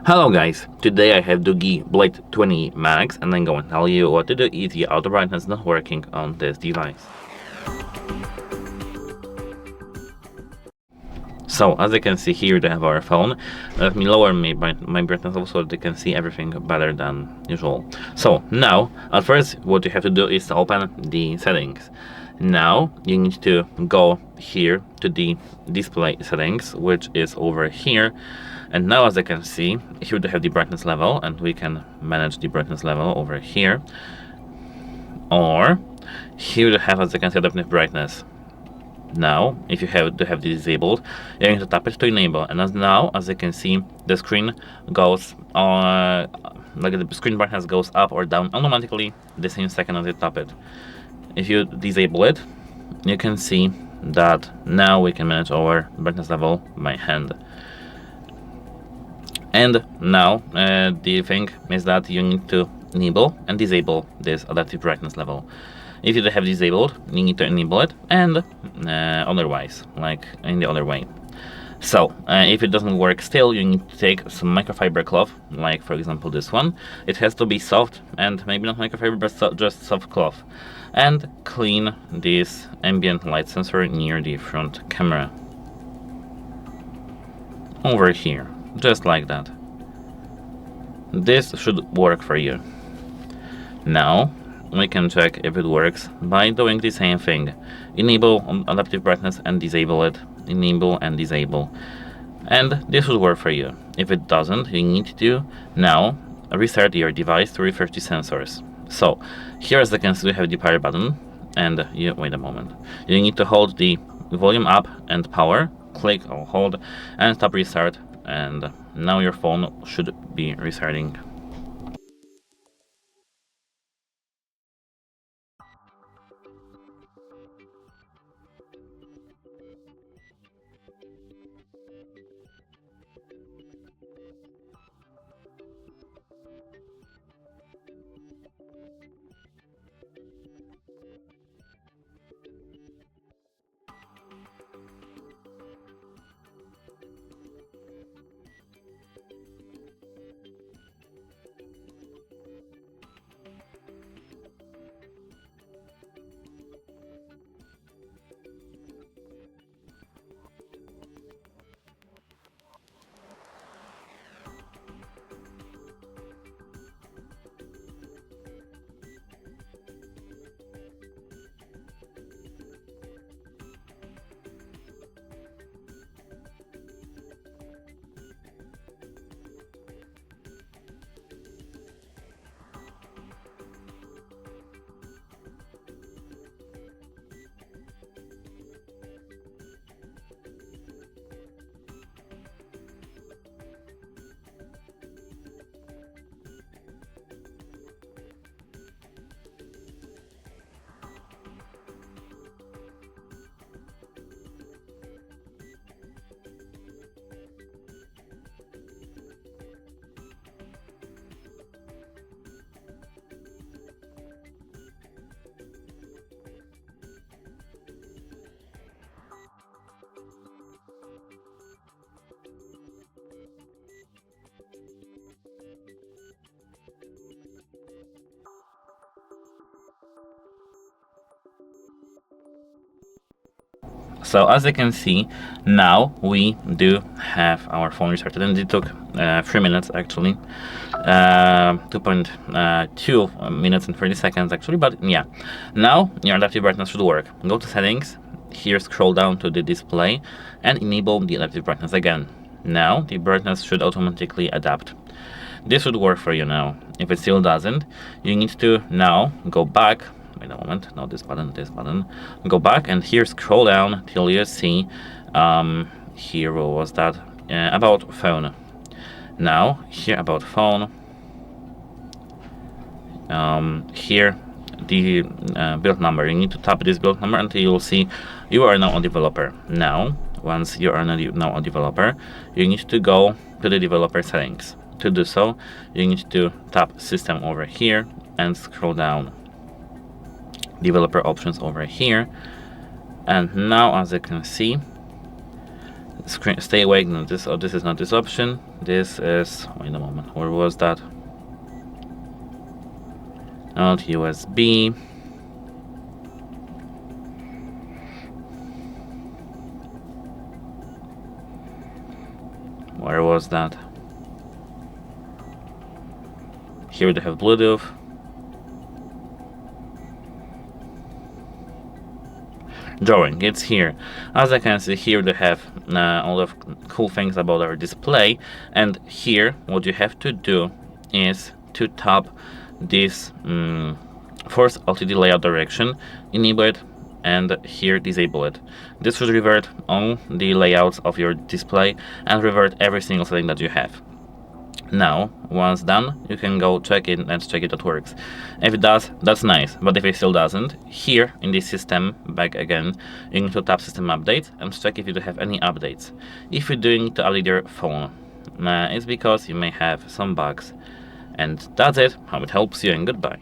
Hello guys, today I have DOOGEE Blade 20 Max and I'm going to tell you what to do if the auto brightness is not working on this device. So as you can see here, they have our phone. Let me lower my brightness level so that you can see everything better than usual. So now, at first what you have to do is to open the settings. Now you need to go here to the display settings, which is over here. And now as you can see, here they have the brightness level and we can manage the brightness level over here. Or here they have, as you can see, adaptive brightness. Now, if you have this disabled, you're going to tap it to enable, and as you can see, the screen goes like the screen brightness goes up or down automatically the same second as you tap it. If you disable it, you can see that now we can manage our brightness level by hand. And now the thing is that you need to enable and disable this adaptive brightness level. If you have disabled, you need to enable it, and otherwise, like in the other way. So if it doesn't work still, you need to take some microfiber cloth, like for example this one. It has to be soft, and maybe not microfiber, but just soft cloth, and clean this ambient light sensor near the front camera. Over here, just like that. This should work for you. Now we can check if it works by doing the same thing. Enable adaptive brightness and disable it. Enable and disable. And this should work for you. If it doesn't, you need to now restart your device to refresh the sensors. So here, as you can see, we have the power button, and wait a moment. You need to hold the volume up and power, click or hold, and tap restart, and now your phone should be restarting. So as you can see, now we do have our phone restarted, and it took 3 minutes actually, 2.2 minutes and 30 seconds actually, but yeah. Now your adaptive brightness should work. Go to settings, here scroll down to the display and enable the adaptive brightness again. Now the brightness should automatically adapt. This should work for you now. If it still doesn't, you need to now go back. Wait a moment, no, this button, go back, and here scroll down till you see here, what was that, about phone. Now here about phone, here the build number, you need to tap this build number until you will see you are now a developer. Now once you are now a developer, you need to go to the developer settings. To do so, you need to tap system over here and scroll down. Developer options over here, and now as you can see, screen, stay awake. No, this is not this option. This is, wait a moment, where was that? Not USB. Where was that? Here they have Bluetooth. Drawing, it's here. As I can see here, they have a lot of cool things about our display, and here what you have to do is to tap this force LTD layout direction, enable it, and here disable it. This should revert all the layouts of your display and revert every single setting that you have. Now, once done, you can go check it and check if it works. If it does, that's nice, but if it still doesn't, here in this system, back again, you need to tap system updates and check if you do have any updates. If you do need to update your phone, it's because you may have some bugs. And that's it, hope it helps you, and goodbye.